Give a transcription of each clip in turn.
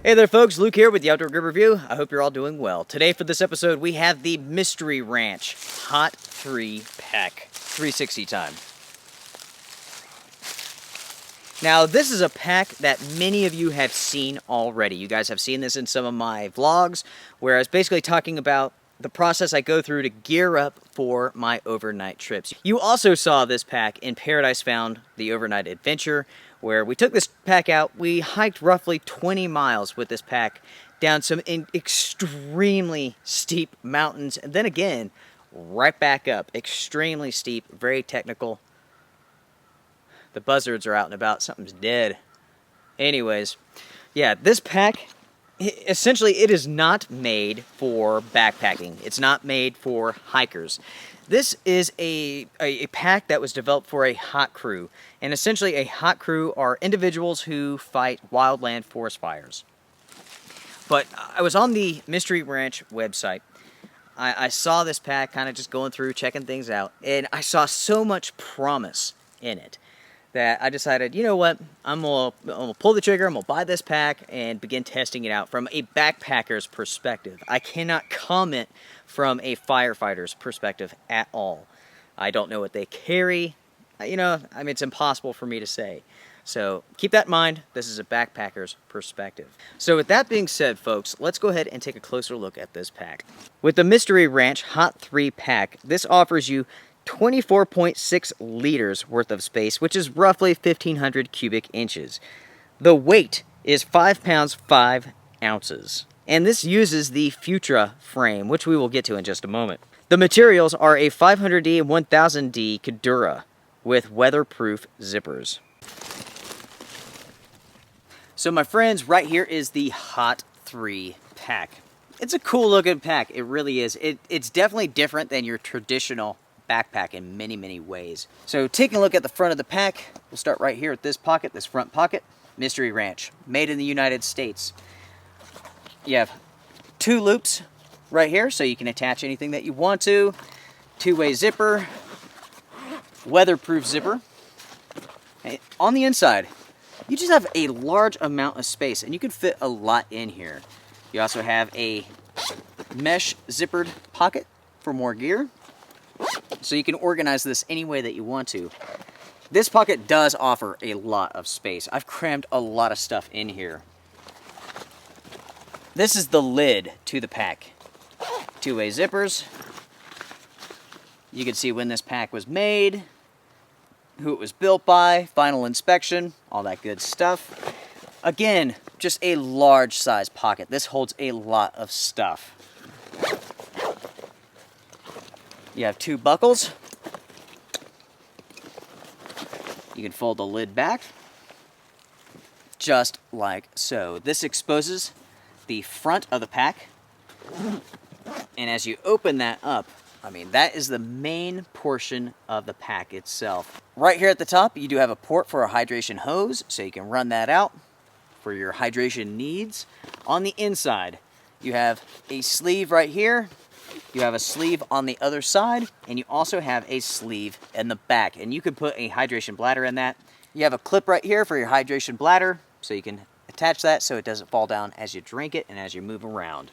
Hey there folks, Luke here with the Outdoor Gear Review. I hope you're all doing well. Today for this episode we have the Mystery Ranch Hot 3 Pack 360 time. Now this is a pack that many of you have seen already. You guys have seen this in some of my vlogs where I was basically talking about the process I go through to gear up for my overnight trips. You also saw this pack in Paradise Found, the Overnight Adventure, where we took this pack out. We hiked roughly 20 miles with this pack down some extremely steep mountains, and then again, right back up. Extremely steep, very technical. The buzzards are out and about. Something's dead. Anyways, yeah, this pack, essentially, it is not made for backpacking. It's not made for hikers. This is a pack that was developed for a hot crew. And essentially, a hot crew are individuals who fight wildland forest fires. But I was on the Mystery Ranch website. I saw this pack kind of just going through, checking things out. And I saw so much promise in it that I decided, you know what, I'm gonna pull the trigger, I'm gonna buy this pack and begin testing it out from a backpacker's perspective. I cannot comment from a firefighter's perspective at all. I don't know what they carry. You know, I mean, it's impossible for me to say. So keep that in mind. This is a backpacker's perspective. So with that being said, folks, let's go ahead and take a closer look at this pack. With the Mystery Ranch Hot 3 pack, this offers you 24.6 liters worth of space, which is roughly 1,500 cubic inches. The weight is 5 pounds 5 ounces. And this uses the Futura frame, which we will get to in just a moment. The materials are a 500D and 1000D Cordura with weatherproof zippers. So my friends, right here is the Hot 3 pack. It's a cool looking pack, it really is. It's definitely different than your traditional backpack in many ways. So taking a look at the front of the pack, we'll start right here at this pocket, this front pocket. Mystery Ranch, made in the United States. You have 2 loops right here, so you can attach anything that you want to. 2-way zipper, weatherproof zipper. Okay. On the inside, you just have a large amount of space, and you can fit a lot in here. You also have a mesh zippered pocket for more gear, so you can organize this any way that you want to. This pocket does offer a lot of space. I've crammed a lot of stuff in here. This is the lid to the pack. 2-way zippers. You can see when this pack was made, who it was built by, final inspection, all that good stuff. Again, just a large size pocket. This holds a lot of stuff. You have 2 buckles. You can fold the lid back, just like so. This exposes the front of the pack, and as you open that up, I mean, that is the main portion of the pack itself. Right here at the top, you do have a port for a hydration hose, so you can run that out for your hydration needs. On the inside, you have a sleeve right here. You have a sleeve on the other side, and you also have a sleeve in the back, and you can put a hydration bladder in that. You have a clip right here for your hydration bladder, so you can attach that so it doesn't fall down as you drink it and as you move around.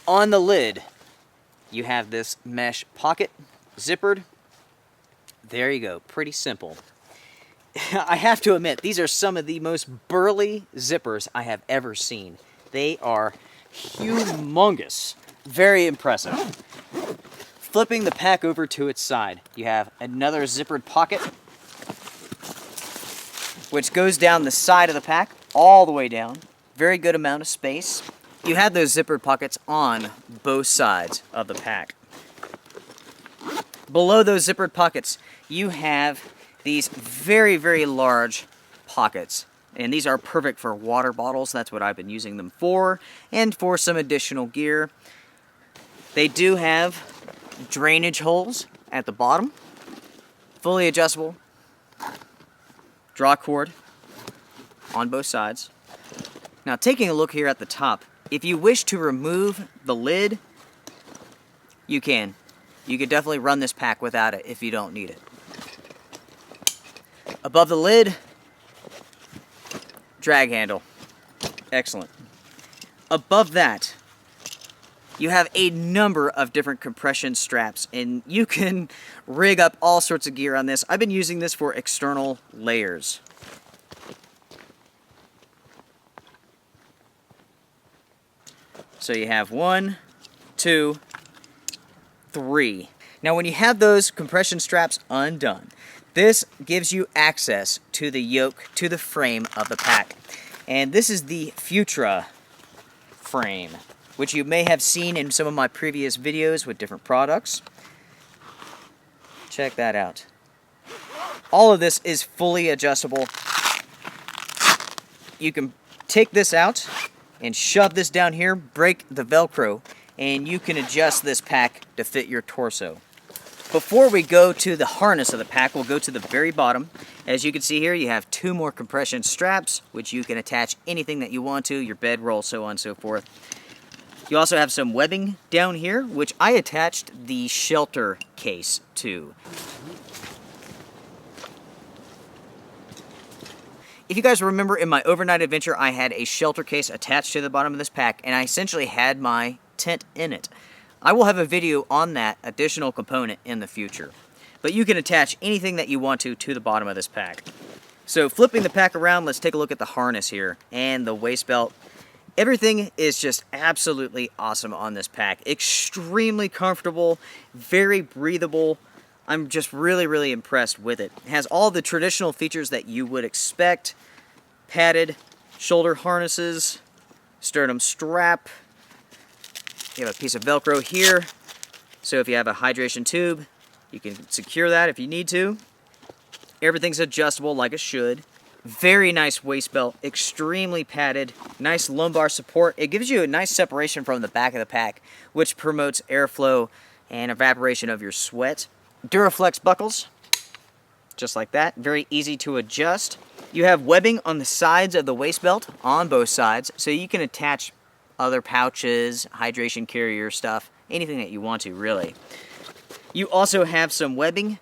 On the lid, you have this mesh pocket, zippered. There you go, pretty simple. I have to admit, these are some of the most burly zippers I have ever seen. They are humongous. Very impressive. Flipping the pack over to its side, you have another zippered pocket, which goes down the side of the pack, all the way down. Very good amount of space. You have those zippered pockets on both sides of the pack. Below those zippered pockets, you have these very large pockets. And these are perfect for water bottles. That's what I've been using them for, and for some additional gear. They do have drainage holes at the bottom, fully adjustable, draw cord on both sides. Now taking a look here at the top, if you wish to remove the lid, you can. You could definitely run this pack without it if you don't need it. Above the lid, drag handle. Excellent. Above that, you have a number of different compression straps, and you can rig up all sorts of gear on this. I've been using this for external layers. So you have 1, 2, 3. Now when you have those compression straps undone, this gives you access to the yoke, to the frame of the pack. And this is the Futra frame, which you may have seen in some of my previous videos with different products. Check that out. All of this is fully adjustable. You can take this out and shove this down here, break the Velcro, and you can adjust this pack to fit your torso. Before we go to the harness of the pack, we'll go to the very bottom. As you can see here, you have 2 more compression straps, which you can attach anything that you want to, your bedroll, so on and so forth. You also have some webbing down here, which I attached the shelter case to. If you guys remember, in my overnight adventure, I had a shelter case attached to the bottom of this pack, and I essentially had my tent in it. I will have a video on that additional component in the future. But you can attach anything that you want to the bottom of this pack. So flipping the pack around, let's take a look at the harness here and the waist belt. Everything is just absolutely awesome on this pack. Extremely comfortable, very breathable. I'm just really, really impressed with it. It has all the traditional features that you would expect. Padded shoulder harnesses, sternum strap. You have a piece of Velcro here. So if you have a hydration tube, you can secure that if you need to. Everything's adjustable like it should. Very nice waist belt, extremely padded, nice lumbar support. It gives you a nice separation from the back of the pack, which promotes airflow and evaporation of your sweat. Duraflex buckles, just like that, very easy to adjust. You have webbing on the sides of the waist belt, on both sides, so you can attach other pouches, hydration carrier stuff, anything that you want to, really. You also have some webbing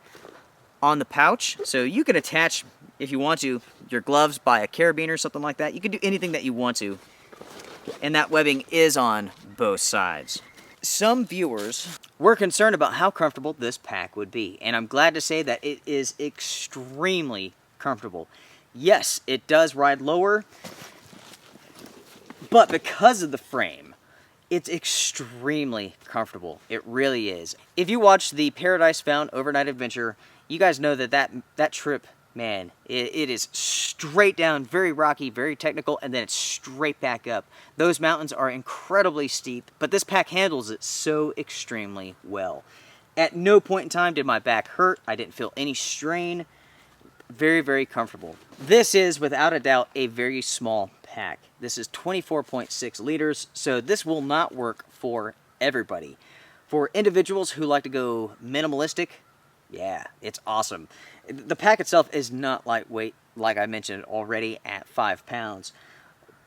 on the pouch, so you can attach, if you want to, your gloves by a carabiner or something like that. You can do anything that you want to, and that webbing is on both sides. Some viewers were concerned about how comfortable this pack would be, and I'm glad to say that it is extremely comfortable. Yes, it does ride lower, but because of the frame, it's extremely comfortable. It really is. If you watched the Paradise Found Overnight Adventure, you guys know that trip, man, it is straight down, very rocky, very technical, and then it's straight back up. Those mountains are incredibly steep, but this pack handles it so extremely well. At no point in time did my back hurt. I didn't feel any strain. Very, very comfortable. This is, without a doubt, a very small pack. This is 24.6 liters, so this will not work for everybody. For individuals who like to go minimalistic, yeah, it's awesome. The pack itself is not lightweight, like I mentioned already, at 5 pounds.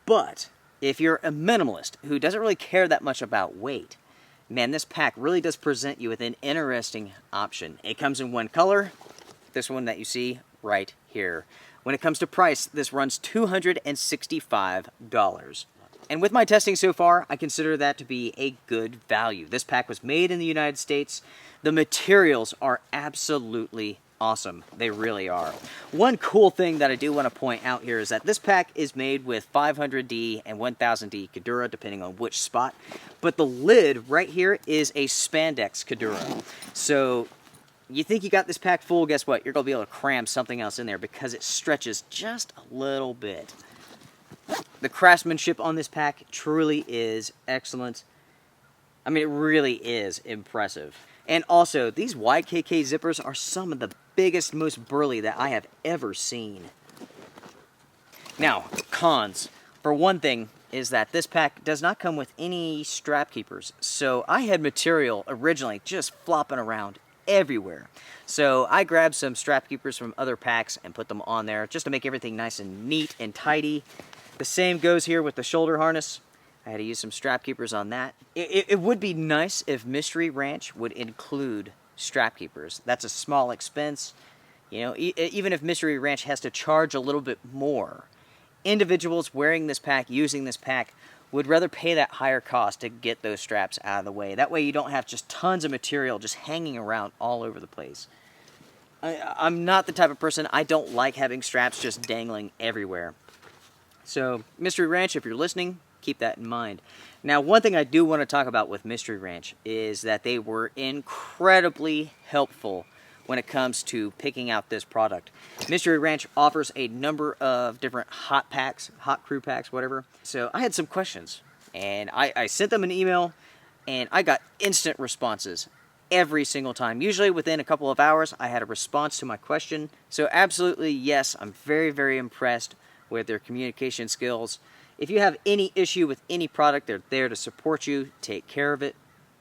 But if you're a minimalist who doesn't really care that much about weight, man, this pack really does present you with an interesting option. It comes in one color, this one that you see right here. When it comes to price, this runs $265. And with my testing so far, I consider that to be a good value. This pack was made in the United States. The materials are absolutely awesome. They really are. One cool thing that I do want to point out here is that this pack is made with 500D and 1000D Cordura, depending on which spot. But the lid right here is a spandex Cordura. So you think you got this pack full, guess what? You're going to be able to cram something else in there because it stretches just a little bit. The craftsmanship on this pack truly is excellent. I mean, it really is impressive. And also, these YKK zippers are some of the biggest, most burly that I have ever seen. Now, cons. For one thing, is that this pack does not come with any strap keepers. So I had material originally just flopping around everywhere. So I grabbed some strap keepers from other packs and put them on there just to make everything nice and neat and tidy. The same goes here with the shoulder harness. I had to use some strap keepers on that. It would be nice if Mystery Ranch would include strap keepers. That's a small expense. You know, even if Mystery Ranch has to charge a little bit more, individuals wearing this pack, using this pack, would rather pay that higher cost to get those straps out of the way. That way you don't have just tons of material just hanging around all over the place. I'm not the type of person, I don't like having straps just dangling everywhere. So, Mystery Ranch, if you're listening, keep that in mind. Now, one thing I do want to talk about with Mystery Ranch is that they were incredibly helpful when it comes to picking out this product. Mystery Ranch offers a number of different hot packs, hot crew packs, whatever. So I had some questions, and I sent them an email, and I got instant responses every single time. Usually within a couple of hours, I had a response to my question. So absolutely, yes, I'm very, very impressed with their communication skills. If you have any issue with any product, they're there to support you, take care of it.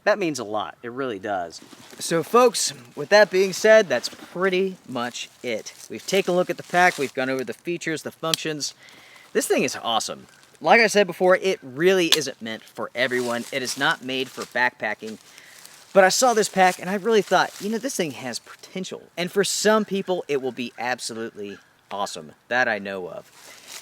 That means a lot. It really does. So folks, with that being said, that's pretty much it. We've taken a look at the pack. We've gone over the features, the functions. This thing is awesome. Like I said before, it really isn't meant for everyone. It is not made for backpacking. But I saw this pack and I really thought, you know, this thing has potential. And for some people, it will be absolutely awesome. That I know of.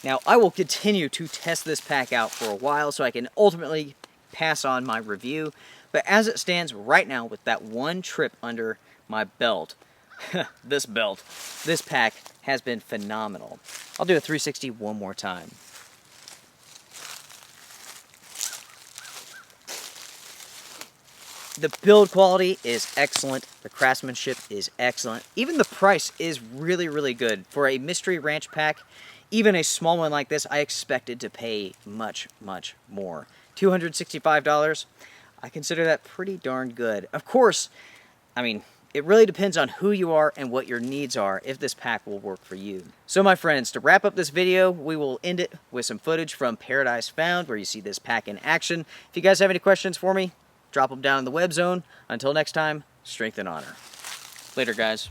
Now, I will continue to test this pack out for a while so I can ultimately pass on my review. But as it stands right now with that one trip under my belt, this pack has been phenomenal. I'll do a 360 one more time. The build quality is excellent. The craftsmanship is excellent. Even the price is really, really good. For a Mystery Ranch pack, even a small one like this, I expected to pay much, much more. $265. I consider that pretty darn good. Of course, I mean, it really depends on who you are and what your needs are if this pack will work for you. So my friends, to wrap up this video, we will end it with some footage from Paradise Found where you see this pack in action. If you guys have any questions for me, drop them down in the web zone. Until next time, strength and honor. Later, guys.